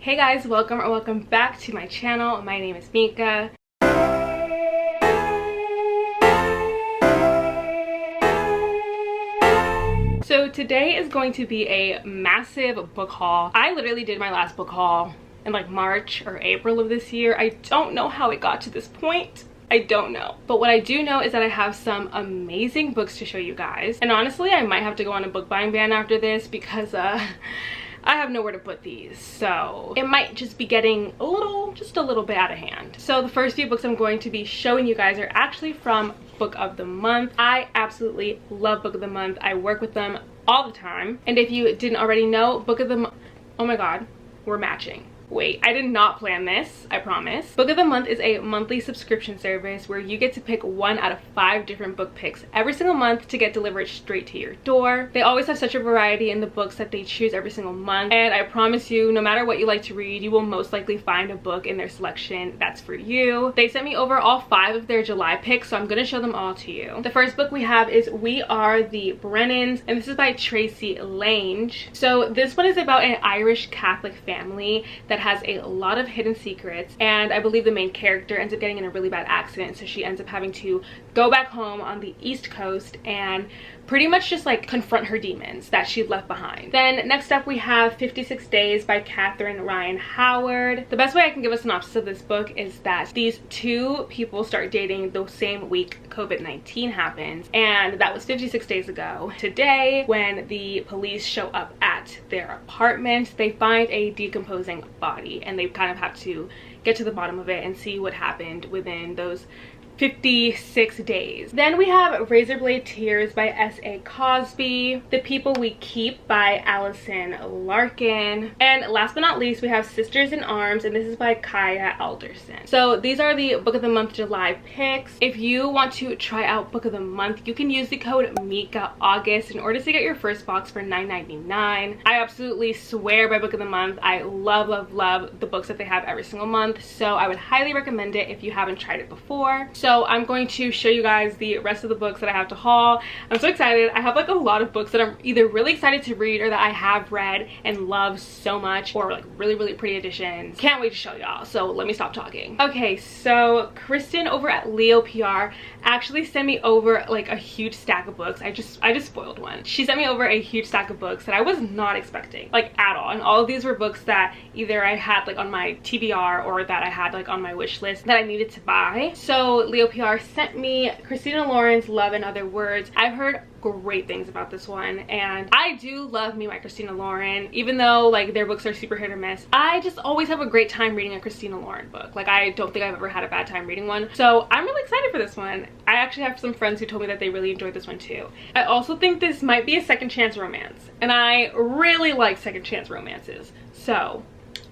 Hey guys, welcome back to my channel. My name is Mika. So today is going to be a massive book haul. I literally did my last book haul in like March or April of this year. I don't know how it got to this point. I don't know. But what I do know is that I have some amazing books to show you guys. And honestly, I might have to go on a book buying ban after this because I have nowhere to put these, so it might just be getting just a little bit out of hand. So the first few books I'm going to be showing you guys are actually from Book of the Month. I absolutely love Book of the Month. I work with them all the time. And if you didn't already know, Book of the Month, oh my god, we're matching. Wait, I did not plan this, I promise. Book of the Month is a monthly subscription service where you get to pick 1 out of 5 different book picks every single month to get delivered straight to your door. They always have such a variety in the books that they choose every single month, and I promise you, no matter what you like to read, you will most likely find a book in their selection that's for you. They sent me over all 5 of their July picks, so I'm gonna show them all to you. The first book we have is We Are the Brennans, and this is by Tracy Lange. So this one is about an Irish Catholic family that has a lot of hidden secrets, and I believe the main character ends up getting in a really bad accident, so she ends up having to go back home on the East Coast and pretty much just like confront her demons that she left behind. Then next up we have 56 Days by Catherine Ryan Howard. The best way I can give a synopsis of this book is that these 2 people start dating the same week COVID-19 happens, and that was 56 days ago. Today, when the police show up at their apartment, they find a decomposing body, and they kind of have to get to the bottom of it and see what happened within those 56 days. Then we have Razorblade Tears by S.A. Cosby, The People We Keep by Allison Larkin, and last but not least we have Sisters in Arms, and this is by Kaya Alderson. So these are the Book of the Month July picks. If you want to try out Book of the Month, you can use the code MIKAAUGUST in order to get your first box for $9.99. I absolutely swear by Book of the Month. I love the books that they have every single month, so I would highly recommend it if you haven't tried it before. So I'm going to show you guys the rest of the books that I have to haul. I'm so excited. I have like a lot of books that I'm either really excited to read or that I have read and love so much, or like really pretty editions. Can't wait to show y'all, so let me stop talking. Okay, so Kristen over at Leo PR actually sent me over like a huge stack of books. I just spoiled one. She sent me over a huge stack of books that I was not expecting, like at all. And all of these were books that either I had like on my TBR or that I had like on my wish list that I needed to buy. So Leo PR sent me Christina Lauren's Love and Other Words. I've heard great things about this one, and I do love me my Christina Lauren, even though like their books are super hit or miss. I just always have a great time reading a Christina Lauren book. Like I don't think I've ever had a bad time reading one, so I'm really excited for this one. I actually have some friends who told me that they really enjoyed this one too. I also think this might be a second chance romance, and I really like second chance romances, so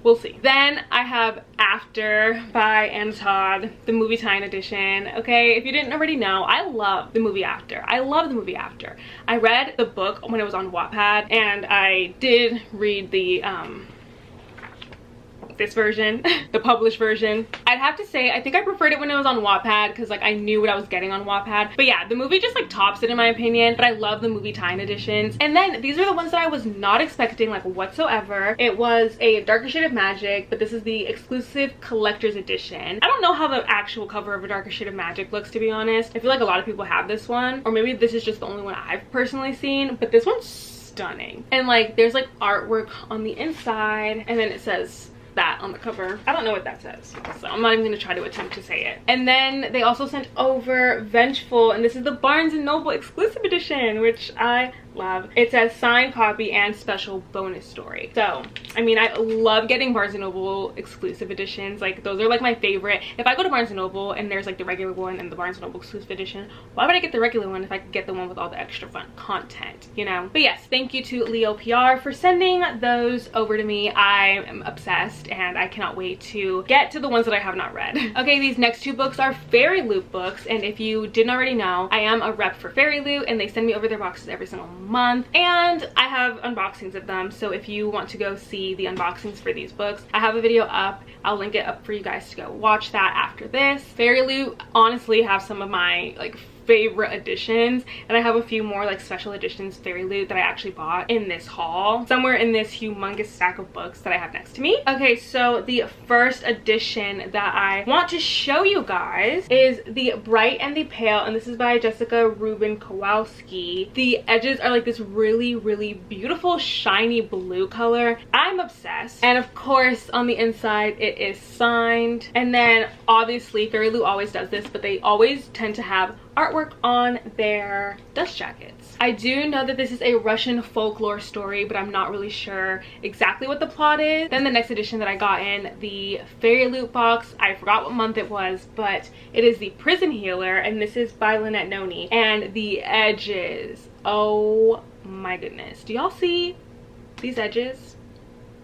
we'll see. Then I have After by Anna Todd, the movie tie-in edition. Okay, if you didn't already know, I love the movie After. I love the movie After. I read the book when it was on Wattpad, and I did read the this version, the published version. I'd have to say I think I preferred it when it was on Wattpad because like I knew what I was getting on Wattpad. But yeah, the movie just like tops it in my opinion, but I love the movie tie-in editions. And then these are the ones that I was not expecting like whatsoever. It was a Darker Shade of Magic, but this is the exclusive collector's edition. I don't know how the actual cover of A Darker Shade of Magic looks, to be honest. I feel like a lot of people have this one, or maybe this is just the only one I've personally seen, but this one's stunning. And like there's like artwork on the inside, and then it says that on the cover. I don't know what that says, so I'm not even gonna try to attempt to say it. And then they also sent over Vengeful, and this is the Barnes & Noble exclusive edition, which I love. It says signed copy and special bonus story. So I mean, I love getting Barnes & Noble exclusive editions. Like those are like my favorite. If I go to Barnes & Noble and there's like the regular one and the Barnes & Noble exclusive edition, why would I get the regular one if I could get the one with all the extra fun content, you know? But yes, thank you to Leo PR for sending those over to me. I am obsessed, and I cannot wait to get to the ones that I have not read. Okay, these next 2 books are Fairy Loot books, and if you didn't already know, I am a rep for Fairy Loot, and they send me over their boxes every single month, and I have unboxings of them. So if you want to go see the unboxings for these books, I have a video up. I'll link it up for you guys to go watch that after this. Fairy Loot honestly have some of my like favorite editions, and I have a few more like special editions Fairy Loot that I actually bought in this haul, somewhere in this humongous stack of books that I have next to me. Okay, so the first edition that I want to show you guys is The Bright and the Pale, and this is by Jessica Rubin Kowalski. The edges are like this really beautiful shiny blue color. I'm obsessed. And of course on the inside it is signed, and then obviously Fairy Loot always does this, but they always tend to have artwork on their dust jackets. I do know that this is a Russian folklore story, but I'm not really sure exactly what the plot is. Then the next edition that I got in the Fairy Loot box, I forgot what month it was, but it is The Prison Healer, and this is by Lynette Noni. And the edges, oh my goodness, do y'all see these edges?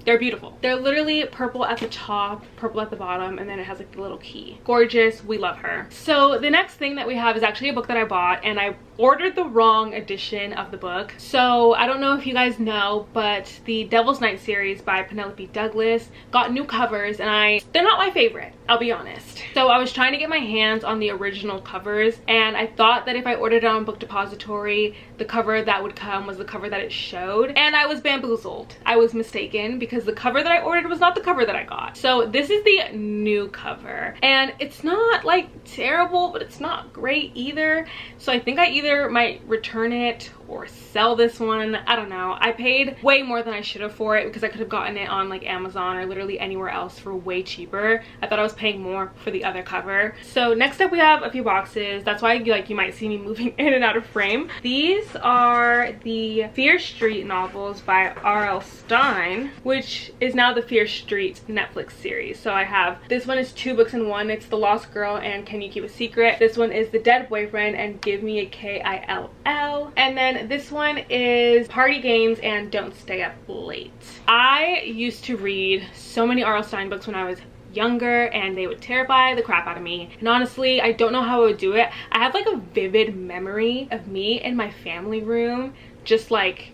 They're beautiful. They're literally purple at the top, purple at the bottom, and then it has like the little key. Gorgeous. We love her. So the next thing that we have is actually a book that I bought, and I ordered the wrong edition of the book. So I don't know if you guys know, but the Devil's Night series by Penelope Douglas got new covers, and they're not my favorite, I'll be honest. So I was trying to get my hands on the original covers, and I thought that if I ordered it on Book Depository, the cover that would come was the cover that it showed, and I was bamboozled. I was mistaken because the cover that I ordered was not the cover that I got. So this is the new cover, and it's not like terrible, but it's not great either. So I think I either might return it or sell this one. I don't know. I paid way more than I should have for it because I could have gotten it on like Amazon or literally anywhere else for way cheaper. I thought I was paying more for the other cover. So next up we have a few boxes. That's why like you might see me moving in and out of frame. These are the Fear Street novels by R.L. Stine, which is now the Fear Street Netflix series. So I have, this one is 2 books in one. It's The Lost Girl and Can You Keep a Secret. This one is The Dead Boyfriend and Give Me a K-I-L-L. And then this one is Party Games and Don't Stay Up Late. I used to read so many R.L. Stine books when I was younger, and they would terrify the crap out of me. And honestly, I don't know how I would do it. I have like a vivid memory of me in my family room just like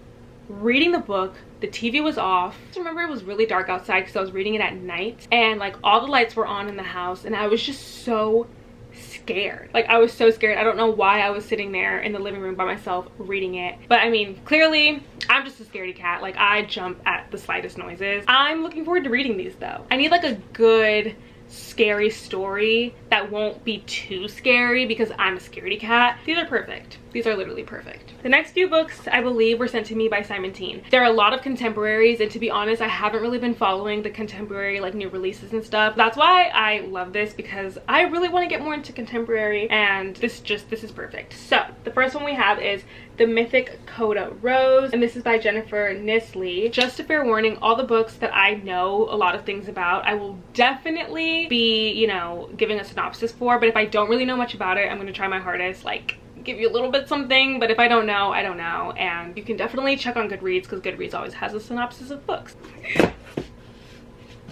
reading the book. The TV was off. I remember it was really dark outside because I was reading it at night, and like all the lights were on in the house, and I was just so scared. Like I was so scared. I don't know why I was sitting there in the living room by myself reading it, but I mean, clearly I'm just a scaredy cat. Like I jump at the slightest noises. I'm looking forward to reading these though. I need like a good scary story that won't be too scary because I'm a scaredy cat. These are perfect. These are literally perfect. The next few books I believe were sent to me by Simon Teen. There are a lot of contemporaries, and to be honest, I haven't really been following the contemporary like new releases and stuff. That's why I love this, because I really want to get more into contemporary, and this is perfect. So the first one we have is The Mythic Coda Rose, and this is by Jennifer Nisley. Just a fair warning, all the books that I know a lot of things about, I will definitely be, you know, giving a synopsis for, but if I don't really know much about it, I'm going to try my hardest, like give you a little bit something, but if I don't know, I don't know. And you can definitely check on Goodreads because Goodreads always has a synopsis of books.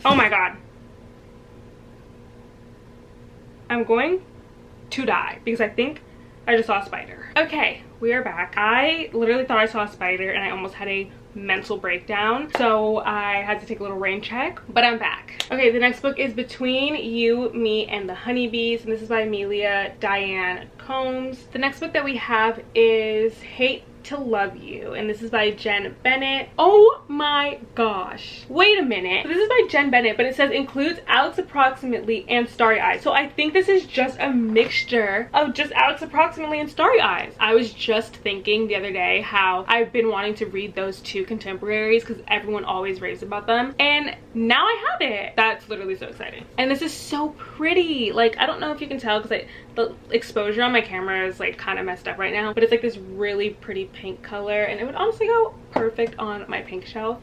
Oh my god. I'm going to die because I think I just saw a spider. Okay, we are back. I literally thought I saw a spider and I almost had a mental breakdown, so I had to take a little rain check, but I'm back. Okay, the next book is Between You, Me, and the Honeybees, and this is by Amelia Diane Combs. The next book that we have is Hate to Love You, and this is by Jen Bennett. Oh my gosh, wait a minute. So this is by Jen Bennett, but it says includes Alex Approximately and Starry Eyes. So I think this is just a mixture of just Alex Approximately and Starry Eyes. I was just thinking the other day how I've been wanting to read those two contemporaries because everyone always raves about them, and now I have it. That's literally so exciting. And this is so pretty. Like I don't know if you can tell because the exposure on my camera is like kind of messed up right now, but it's like this really pretty pink color, and it would honestly go perfect on my pink shelf.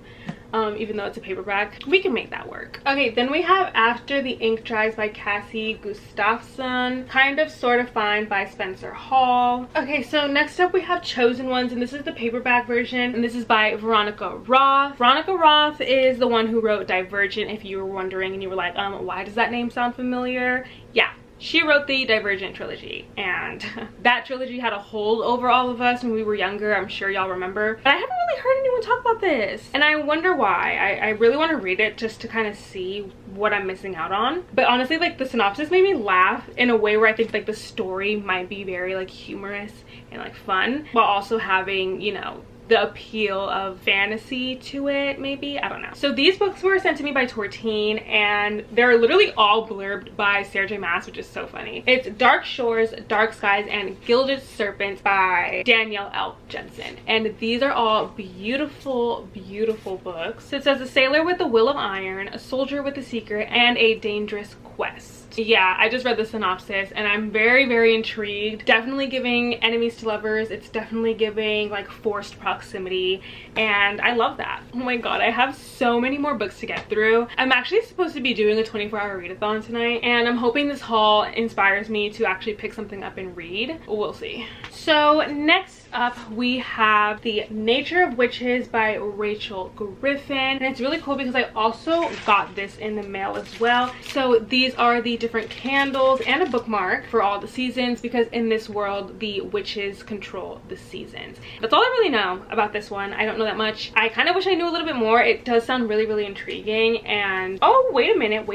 Even though it's a paperback, we can make that work. Okay, then we have After the Ink Dries by Cassie Gustafson, Kind of Sort of Fine by Spencer Hall. Okay, so next up we have Chosen Ones, and this is the paperback version, and this is by Veronica Roth. Veronica Roth is the one who wrote Divergent, if you were wondering and you were like, why does that name sound familiar? Yeah, She wrote the Divergent trilogy, and that trilogy had a hold over all of us when we were younger. I'm sure y'all remember, but I haven't really heard anyone talk about this, and I wonder why. I really want to read it just to kind of see what I'm missing out on. But honestly, like, the synopsis made me laugh in a way where I think like the story might be very like humorous and like fun, while also having, you know, the appeal of fantasy to it, maybe. I don't know. So these books were sent to me by Tortine, and they're literally all blurbed by Sarah J Maas, which is so funny. It's Dark Shores, Dark Skies, and Gilded Serpents by Danielle L. Jensen. And these are all beautiful, beautiful books. So it says, a sailor with a will of iron, a soldier with a secret, and a dangerous quest. Yeah, I just read the synopsis and I'm very, very intrigued. Definitely giving enemies to lovers. It's definitely giving like forced proximity, and I love that. Oh my god, I have so many more books to get through. I'm actually supposed to be doing a 24-hour readathon tonight, and I'm hoping this haul inspires me to actually pick something up and read. We'll see. So next up we have The Nature of Witches by Rachel Griffin, and it's really cool because I also got this in the mail as well. So these are the different candles and a bookmark for all the seasons, because in this world the witches control the seasons. That's all I really know about this one. I don't know that much. I kind of wish I knew a little bit more. It does sound really, really intriguing. And oh, wait a minute,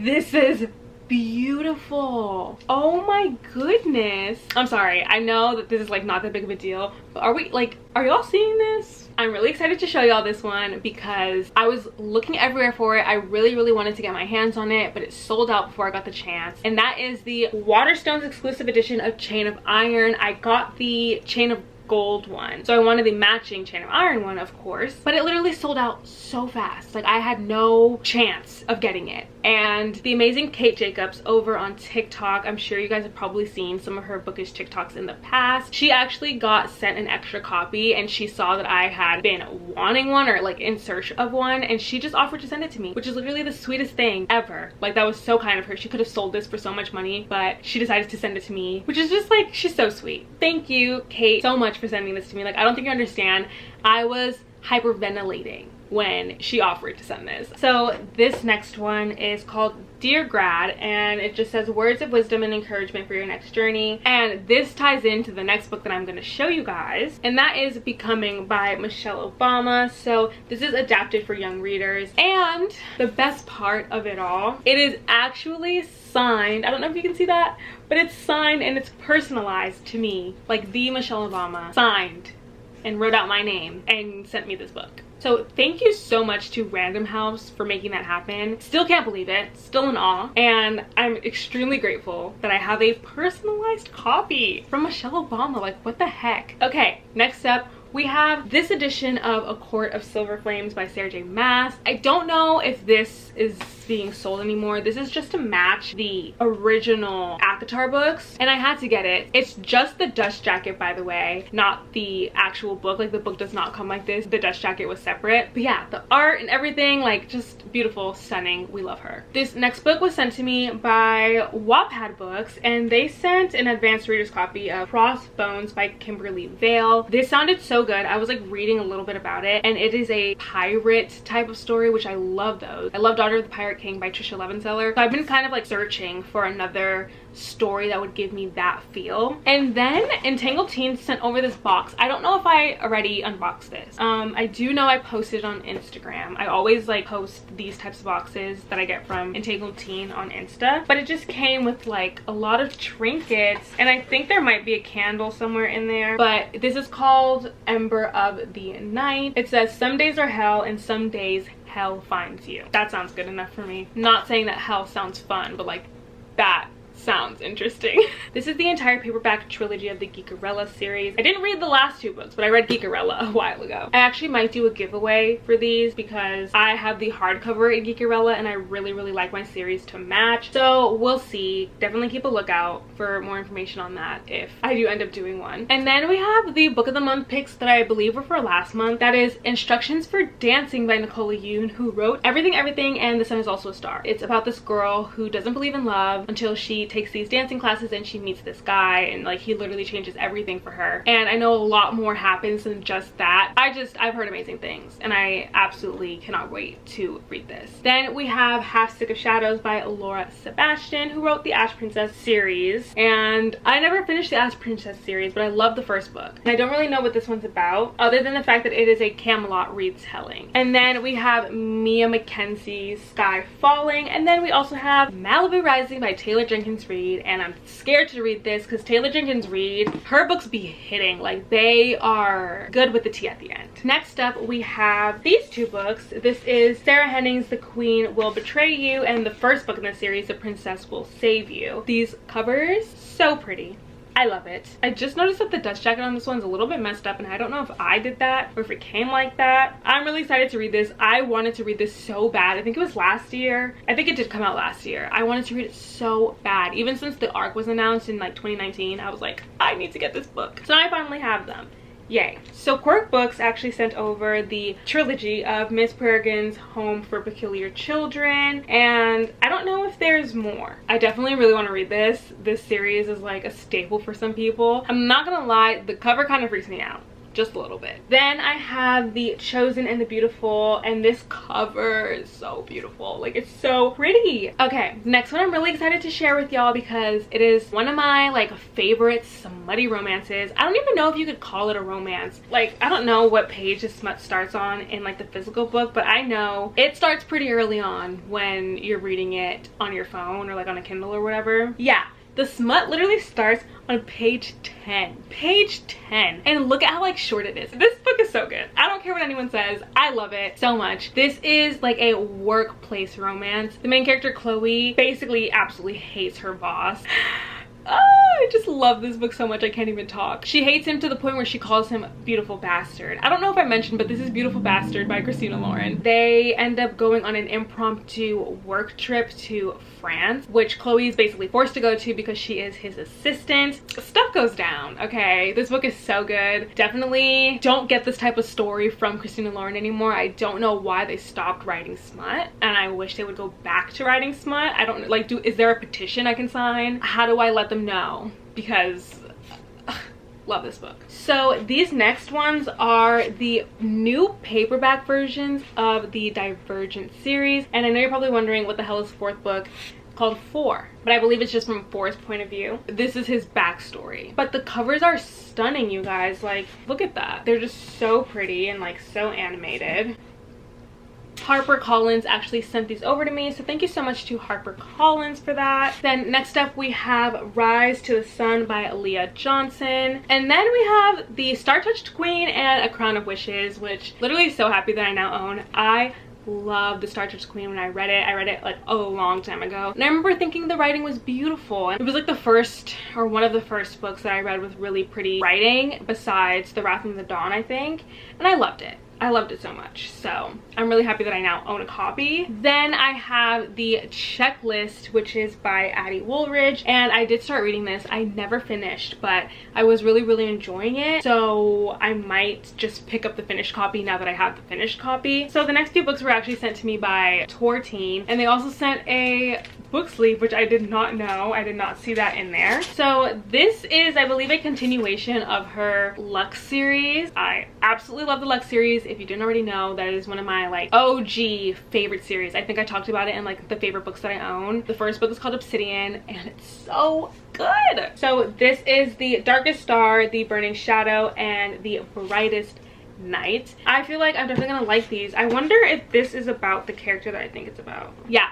this is beautiful. Oh my goodness. I'm sorry, I know that this is like not that big of a deal, but are y'all seeing this? I'm really excited to show y'all this one because I was looking everywhere for it. I really, really wanted to get my hands on it, but it sold out before I got the chance. And that is the Waterstones exclusive edition of Chain of Iron. I got the Chain of Gold one, so I wanted the matching Chain of Iron one, of course, but it literally sold out so fast. Like, I had no chance of getting it. And the amazing Kate Jacobs over on TikTok, I'm sure you guys have probably seen some of her bookish TikToks in the past. She actually got sent an extra copy, and she saw that I had been wanting one or like in search of one, and she just offered to send it to me, which is literally the sweetest thing ever. Like, that was so kind of her. She could have sold this for so much money, but she decided to send it to me, which is just like, she's so sweet. Thank you, Kate, so much for sending this to me. Like, I don't think you understand. I was hyperventilating when she offered to send this. So this next one is called Dear Grad, and it just says words of wisdom and encouragement for your next journey. And this ties into the next book that I'm going to show you guys, and that is Becoming by Michelle Obama. So this is adapted for young readers, and the best part of it all, it is actually signed. I don't know if you can see that, but it's signed and it's personalized to me, like the Michelle Obama signed and wrote out my name and sent me this book. So thank you so much to Random House for making that happen. Still can't believe it, still in awe, and I'm extremely grateful that I have a personalized copy from Michelle Obama. Like, what the heck? Okay, next up we have this edition of A Court of Silver Flames by Sarah J Maas. I don't know if this is being sold anymore. This is just to match the original ACOTAR books, and I had to get it. It's just the dust jacket, by the way, not the actual book. Like, the book does not come like this. The dust jacket was separate. But yeah, the art and everything, like, just beautiful, stunning. We love her. This next book was sent to me by Wattpad Books, and they sent an advanced reader's copy of Crossbones by Kimberly Vale. This sounded so good. I was like reading a little bit about it, and it is a pirate type of story, which I love those. I love Daughter of the Pirate King by Trisha Levenseller. So I've been kind of like searching for another story that would give me that feel. And then Entangled Teens sent over this box. I don't know if I already unboxed this. I do know I posted on Instagram. I always like post these types of boxes that I get from Entangled Teen on Insta, but it just came with like a lot of trinkets, and I think there might be a candle somewhere in there. But this is called Ember of the Night. It says some days are hell and some days hell finds you. That sounds good enough for me. Not saying that hell sounds fun, but like, that sounds interesting. This is the entire paperback trilogy of the Geekerella series. I didn't read the last two books, but I read Geekerella a while ago. I actually might do a giveaway for these because I have the hardcover in Geekerella, and I really, really like my series to match. So we'll see. Definitely keep a lookout for more information on that if I do end up doing one. And then we have the book of the month picks that I believe were for last month. That is Instructions for Dancing by Nicola Yoon, who wrote Everything, Everything, and The Sun Is Also a Star. It's about this girl who doesn't believe in love until she she takes these dancing classes and she meets this guy, and like he literally changes everything for her. And I know a lot more happens than just that. I've heard amazing things, and I absolutely cannot wait to read this. Then we have Half Sick of Shadows by Laura Sebastian, who wrote the Ash Princess series. And I never finished the Ash Princess series, but I love the first book. And I don't really know what this one's about, other than the fact that it is a Camelot retelling. And then we have Mia Mackenzie's Sky Falling, and then we also have Malibu Rising by Taylor Jenkins Reid. And I'm scared to read this because Taylor Jenkins Reid, her books be hitting, like they are good with the tea at the end. Next up we have these two books. This is Sarah Henning's The Queen Will Betray You, and the first book in the series, The Princess Will Save You. These covers, so pretty. I love it. I just noticed that the dust jacket on this one's a little bit messed up, and I don't know if I did that or if it came like that. I'm really excited to read this. I wanted to read this so bad. I think it was last year. I think it did come out last year. I wanted to read it so bad. Even since the arc was announced in like 2019, I was like, I need to get this book. So now I finally have them. Yay. So Quirk Books actually sent over the trilogy of Miss Peregrine's Home for Peculiar Children, and I don't know if there's more. I definitely really want to read this. This series is like a staple for some people. I'm not gonna lie, the cover kind of freaks me out. Just a little bit. Then I have The Chosen and the Beautiful, and this cover is so beautiful. Like, it's so pretty. Okay, next one I'm really excited to share with y'all because it is one of my like favorite smutty romances. I don't even know if you could call it a romance. Like, I don't know what page the smut starts on in like the physical book, but I know it starts pretty early on when you're reading it on your phone or like on a Kindle or whatever. Yeah. The smut literally starts on page 10. Page 10. And look at how like short it is. This book is so good. I don't care what anyone says. I love it so much. This is like a workplace romance. The main character, Chloe, basically absolutely hates her boss. Oh, I just love this book so much I can't even talk. She hates him to the point where she calls him Beautiful Bastard. I don't know if I mentioned, but this is Beautiful Bastard by Christina Lauren. They end up going on an impromptu work trip to France, which Chloe is basically forced to go to because she is his assistant. Stuff goes down, okay? This book is so good. Definitely don't get this type of story from Christina Lauren anymore. I don't know why they stopped writing smut, and I wish they would go back to writing smut. I don't like, is there a petition I can sign? How do I let them know? Because love this book. So these next ones are the new paperback versions of the Divergent series, and I know you're probably wondering what the hell is fourth book called For, but I believe it's just from For's point of view. This is his backstory, but the covers are stunning, you guys. Like, look at that. They're just so pretty and like so animated. HarperCollins actually sent these over to me, so thank you so much to HarperCollins for that. Then next up we have Rise to the Sun by Aaliyah Johnson, and then we have the Star-Touched Queen and A Crown of Wishes, which literally so happy that I now own. I love the Star-Touched Queen. When I read it like a long time ago, and I remember thinking the writing was beautiful. It was like the first or one of the first books that I read with really pretty writing besides The Wrath of the Dawn, I think, and I loved it. I loved it so much, so I'm really happy that I now own a copy. Then I have The Checklist, which is by Addie Woolridge, and I did start reading this. I never finished, but I was really enjoying it, so I might just pick up the finished copy now that I have the finished copy. So the next few books were actually sent to me by Torteen, and they also sent a book sleeve, which I did not know. I did not see that in there. So this is, I believe, a continuation of her Lux series. I absolutely love the Lux series. If you didn't already know, that is one of my like OG favorite series. I think I talked about it in like the favorite books that I own. The first book is called Obsidian, and it's so good. So this is The Darkest Star, The Burning Shadow, and The Brightest Night. I feel like I'm definitely gonna like these. I wonder if this is about the character that I think it's about. Yeah.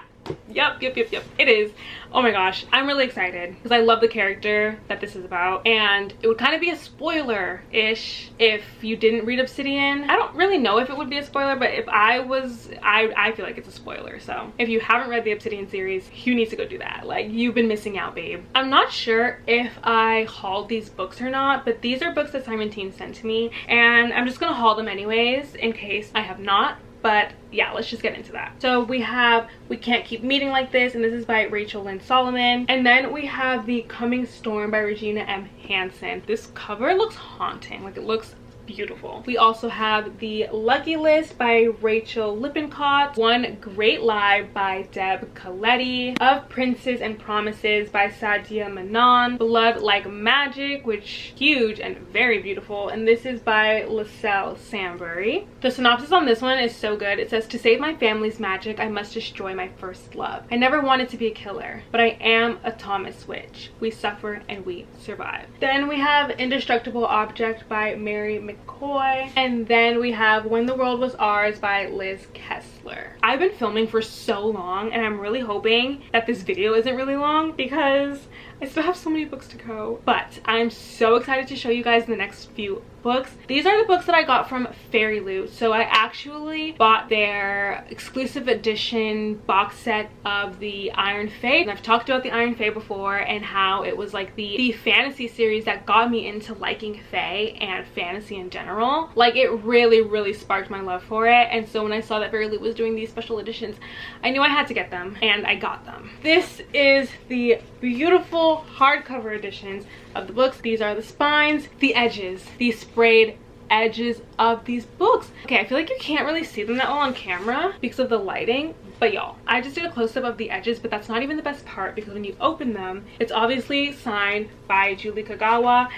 Yep, it is. Oh my gosh, I'm really excited because I love the character that this is about, and it would kind of be a spoiler-ish if you didn't read Obsidian. I don't really know if it would be a spoiler, but if I was, I feel like it's a spoiler. So if you haven't read the Obsidian series, you need to go do that. Like, you've been missing out, babe. I'm not sure if I hauled these books or not, but these are books that Simon Teen sent to me, and I'm just gonna haul them anyways in case I have not. But yeah, let's just get into that. So we have We Can't Keep Meeting Like This, and this is by Rachel Lynn Solomon. And then we have The Coming Storm by Regina M. Hansen. This cover looks haunting. Like, it looks beautiful. We also have The Lucky List by Rachel Lippincott, One Great Lie by Deb Coletti, Of Princes and Promises by Sadia Manon, Blood Like Magic, which huge and very beautiful, and this is by Lascelle Sambury. The synopsis on this one is so good. It says, to save my family's magic, I must destroy my first love. I never wanted to be a killer, but I am a Thomas Witch. We suffer and we survive. Then we have Indestructible Object by Mary McCoy, and then we have When the World Was Ours by Liz Kessler. I've been filming for so long, and I'm really hoping that this video isn't really long because I still have so many books to go, but I'm so excited to show you guys the next few books. These are the books that I got from Fairy Loot. So I actually bought their exclusive edition box set of the Iron Fae. And I've talked about the Iron Fae before and how it was like the fantasy series that got me into liking Fae and fantasy in general. Like, it really sparked my love for it. And so when I saw that Fairy Loot was doing these special editions, I knew I had to get them, and I got them. This is the beautiful hardcover editions of the books. These are the spines, the edges, the sprayed edges of these books. Okay, I feel like you can't really see them that well on camera because of the lighting, but y'all, I just did a close-up of the edges, but that's not even the best part because when you open them, it's obviously signed by Julie Kagawa.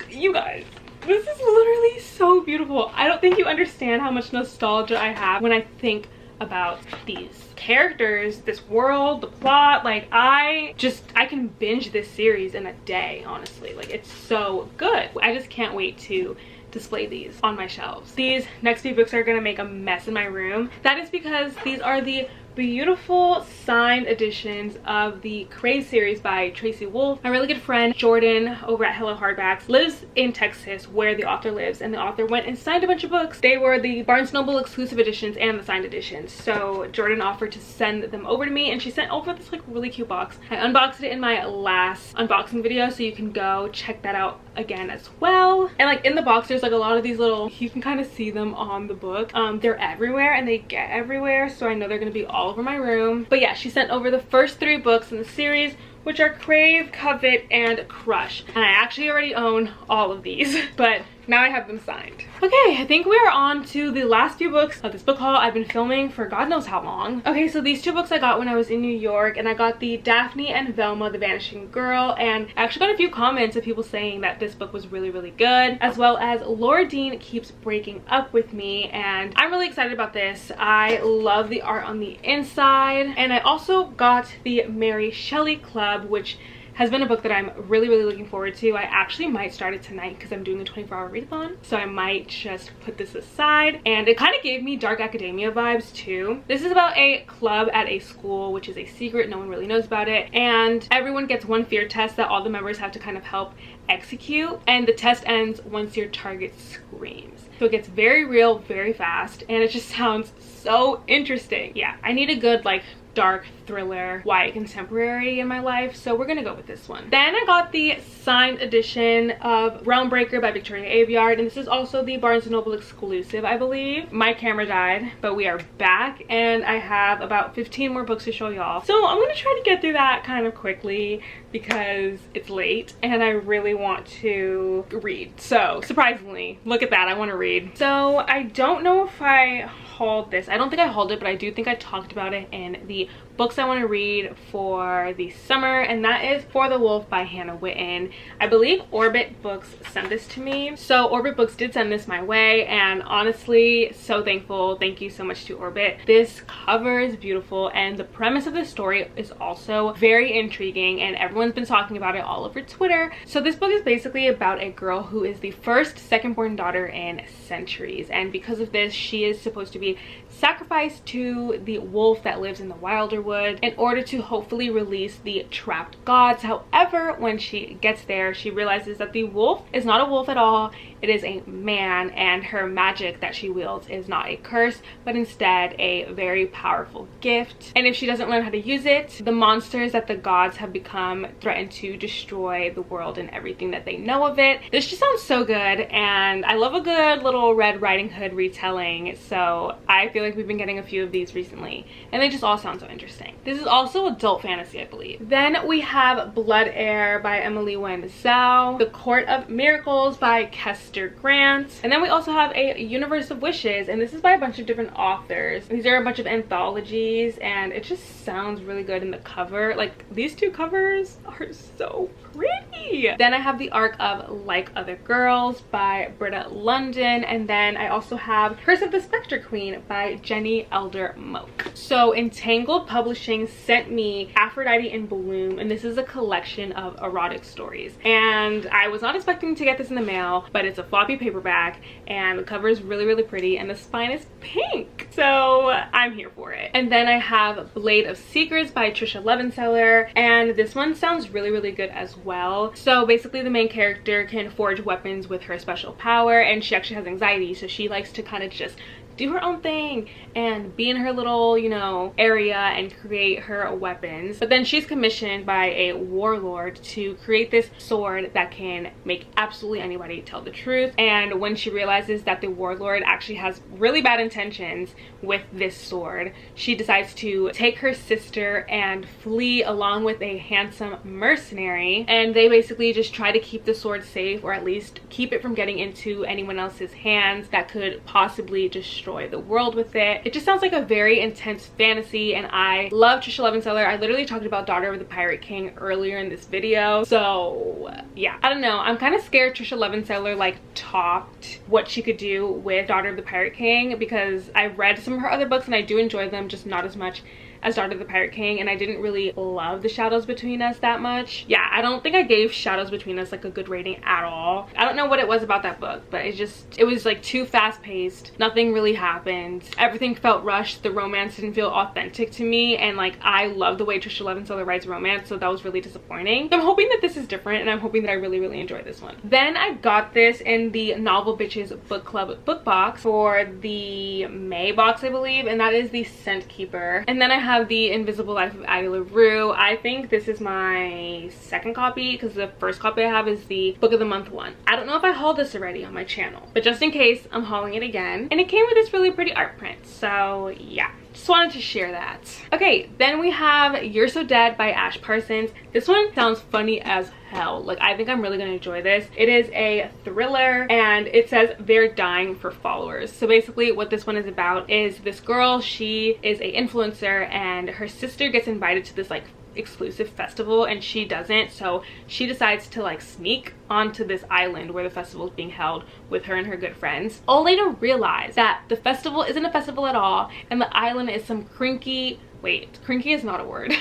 You guys, this is literally so beautiful. I don't think you understand how much nostalgia I have when I think about these characters, this world, the plot. Like, I can binge this series in a day, honestly. Like, it's so good. I just can't wait to display these on my shelves. These next few books are gonna make a mess in my room. That is because these are the beautiful signed editions of the Craze series by Tracy Wolff. My really good friend Jordan over at Hello Hardbacks lives in Texas where the author lives, and the author went and signed a bunch of books. They were the Barnes Noble exclusive editions and the signed editions. So Jordan offered to send them over to me, and she sent over this like really cute box. I unboxed it in my last unboxing video, so you can go check that out again as well. And like in the box there's like a lot of these little, you can kind of see them on the book. They're everywhere and they get everywhere, so I know they're gonna be all over my room. But yeah, she sent over the first 3 books in the series, which are Crave, Covet, and Crush. And I actually already own all of these, but now I have them signed. Okay, I think we are on to the last few books of this book haul. I've been filming for God knows how long. Okay, so these 2 books I got when I was in New York, and I got the Daphne and Velma the Vanishing Girl, and I actually got a few comments of people saying that this book was really good, as well as Laura Dean Keeps Breaking Up With Me, and I'm really excited about this. I love the art on the inside, and I also got the Mary Shelley Club, which has been a book that I'm really looking forward to. I actually might start it tonight because I'm doing a 24-hour readathon, so I might just put this aside. And it kind of gave me Dark Academia vibes too. This is about a club at a school, which is a secret, no one really knows about it, and everyone gets one fear test that all the members have to kind of help execute, and the test ends once your target screams. So it gets very real very fast, and it just sounds so interesting. Yeah, I need a good like dark thriller YA contemporary in my life, so we're gonna go with this one. Then I got the signed edition of Realmbreaker by Victoria Aveyard, and this is also the Barnes & Noble exclusive, I believe. My camera died, but we are back, and I have about 15 more books to show y'all. So I'm gonna try to get through that kind of quickly because it's late and I really want to read. So surprisingly, look at that, I want to read. So I don't know if I hauled this. I don't think I hauled it, but I do think I talked about it in the books I want to read for the summer, and that is For the Wolf by Hannah Witten. I believe Orbit Books sent this to me. So Orbit Books did send this my way, and honestly, so thankful. Thank you so much to Orbit. This cover is beautiful, and the premise of the story is also very intriguing, and everyone's been talking about it all over Twitter. So this book is basically about a girl who is the first second-born daughter in centuries, and because of this, she is supposed to be sacrificed to the wolf that lives in the Wilderwood in order to hopefully release the trapped gods. However, when she gets there, she realizes that the wolf is not a wolf at all. It is a man, and her magic that she wields is not a curse, but instead a very powerful gift. And if she doesn't learn how to use it, the monsters that the gods have become threaten to destroy the world and everything that they know of it. This just sounds so good, and I love a good little Red Riding Hood retelling, so I feel like like we've been getting a few of these recently, and they just all sound so interesting. This is also adult fantasy, I believe. Then we have Blood Heir by Emily Wenzel, The Court of Miracles by Kester Grant, and then we also have A Universe of Wishes, and this is by a bunch of different authors. These are a bunch of anthologies, and it just sounds really good in the cover. Like, these two covers are so pretty. Then I have the arc of Like Other Girls by Britta London, and then I also have Curse of the Spectre Queen by Jenny Elder Moak. So Entangled Publishing sent me Aphrodite in Bloom, and this is a collection of erotic stories, and I was not expecting to get this in the mail, but it's a floppy paperback, and the cover is really, really pretty, and the spine is pink, so I'm here for it. And then I have Blade of Secrets by Trisha Levenseller, and this one sounds really, really good as well. So basically the main character can forge weapons with her special power, and she actually has anxiety, so she likes to kind of just do her own thing and be in her little, you know, area and create her weapons. But then she's commissioned by a warlord to create this sword that can make absolutely anybody tell the truth. And when she realizes that the warlord actually has really bad intentions with this sword, she decides to take her sister and flee along with a handsome mercenary, and they basically just try to keep the sword safe, or at least keep it from getting into anyone else's hands that could possibly destroy the world with it. It just sounds like a very intense fantasy, and I love Trisha Levenseller. I literally talked about Daughter of the Pirate King earlier in this video, so yeah, I don't know, I'm kind of scared Trisha Levenseller like topped what she could do with Daughter of the Pirate King, because I've read some of her other books and I do enjoy them, just not as much as Daughter of the Pirate King, and I didn't really love The Shadows Between Us that much. Yeah, I don't think I gave Shadows Between Us like a good rating at all. I don't know what it was about that book, but it was like too fast-paced. Nothing really happened. Everything felt rushed. The romance didn't feel authentic to me, and like I love the way Trisha Levenseller writes romance, so that was really disappointing. So I'm hoping that this is different, and I'm hoping that I really, really enjoy this one. Then I got this in the Novel Bitches Book Club book box for the May box, I believe, and that is the Scent Keeper. And then I have the Invisible Life of Addie LaRue. I think this is my second copy, because the first copy I have is the Book of the Month one. I don't know if I hauled this already on my channel, but just in case, I'm hauling it again. And it came with this really pretty art print, so yeah, just wanted to share that. Okay, then we have You're So Dead by Ash Parsons. This one sounds funny as hell. Like, I think I'm really gonna enjoy this. It is a thriller, and it says they're dying for followers. So basically what this one is about is this girl, she is a influencer, and her sister gets invited to this like exclusive festival and she doesn't, so she decides to like sneak onto this island where the festival is being held with her and her good friends, only to realize that the festival isn't a festival at all, and the island is some crinky is not a word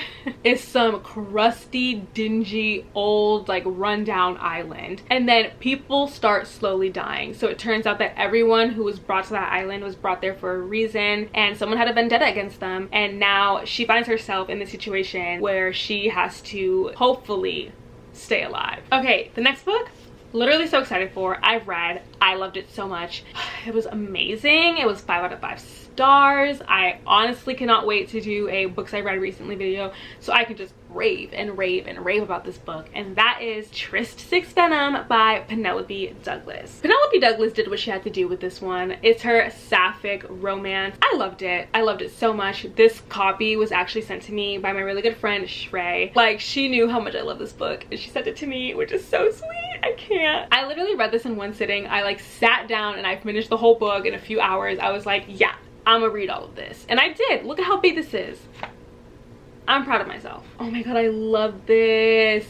it's some crusty, dingy, old, like rundown island. And then people start slowly dying. So it turns out that everyone who was brought to that island was brought there for a reason, and someone had a vendetta against them, and now she finds herself in this situation where she has to hopefully stay alive. Okay, the next book, literally so excited for. I've read, I loved it so much. It was amazing. It was 5 out of 5 stars. I honestly cannot wait to do a books I read recently video so I can just rave and rave and rave about this book, and that is Tryst 6 Venom by Penelope Douglas. Penelope Douglas did what she had to do with this one. It's her sapphic romance. I loved it. I loved it so much. This copy was actually sent to me by my really good friend Shrey. Like, she knew how much I love this book and she sent it to me, which is so sweet. I can't. I literally read this in one sitting. I like sat down and I finished the whole book in a few hours. I was like, yeah, I'm gonna read all of this, and I did. Look at how big this is. I'm proud of myself. Oh my god, I love this.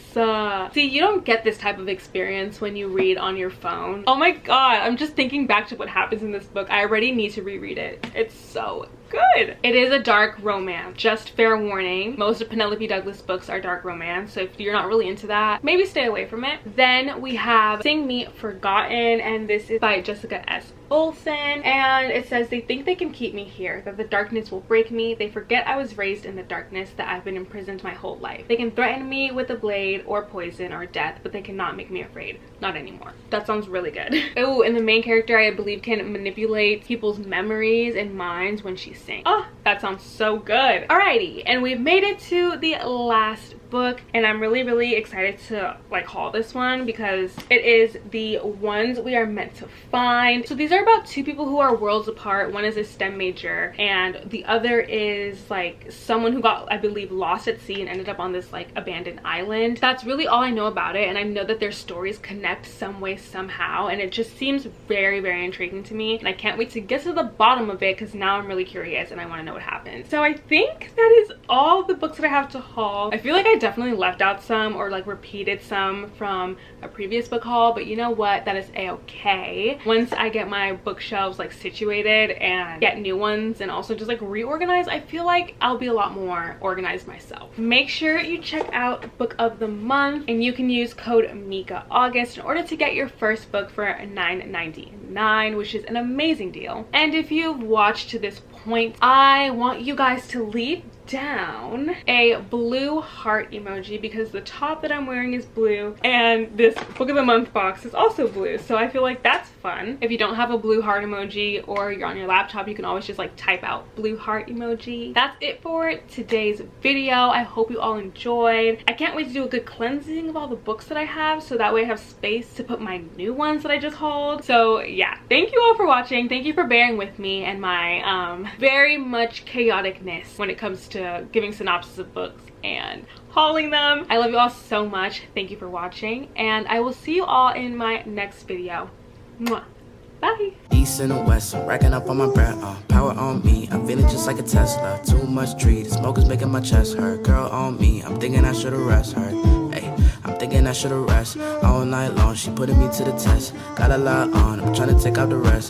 See, you don't get this type of experience when you read on your phone. Oh my god, I'm just thinking back to what happens in this book. I already need to reread it. It's so good. It is a dark romance. Just fair warning, most of Penelope Douglas books are dark romance, so if you're not really into that, maybe stay away from it. Then we have Sing Me Forgotten, and this is by Jessica S. Olsen, and it says, they think they can keep me here, that the darkness will break me. They forget I was raised in the darkness, that I've been imprisoned my whole life. They can threaten me with a blade or poison or death, but they cannot make me afraid. Not anymore. That sounds really good. Oh, and the main character, I believe, can manipulate people's memories and minds when she sings. Oh, that sounds so good. Alrighty, and we've made it to the last book, and I'm really excited to like haul this one because it is The Ones We Are Meant to Find. So these are about two people who are worlds apart. One is a STEM major and the other is like someone who got, I believe, lost at sea and ended up on this like abandoned island. That's really all I know about it, and I know that their stories connect some way somehow, and it just seems very intriguing to me, and I can't wait to get to the bottom of it because now I'm really curious and I want to know what happens. So I think that is all the books that I have to haul. I feel like I definitely left out some or like repeated some from a previous book haul, but you know what, that is a-okay. Once I get my bookshelves like situated and get new ones and also just like reorganize, I feel like I'll be a lot more organized myself. Make sure you check out Book of the Month, and you can use code Mika August in order to get your first book for $9.99, which is an amazing deal. And if you've watched to this point, I want you guys to leave down a blue heart emoji because the top that I'm wearing is blue and this Book of the Month box is also blue, so I feel like that's fun. If you don't have a blue heart emoji or you're on your laptop, you can always just like type out blue heart emoji. That's it for today's video. I hope you all enjoyed. I can't wait to do a good cleansing of all the books that I have so that way I have space to put my new ones that I just hauled. So yeah, thank you all for watching. Thank you for bearing with me and my very much chaoticness when it comes to giving synopsis of books and hauling them. I love you all so much. Thank you for watching, and I will see you all in my next video. Mwah. Bye. East and the west, I'm racking up on my breath. Power on me, I'm feeling just like a Tesla. Too much tree, the smoke is making my chest hurt. Girl on me, I'm thinking I should've rest her. Hey, I'm thinking I should've rest all night long. She putting me to the test. Got a lot on, I'm trying to take out the rest.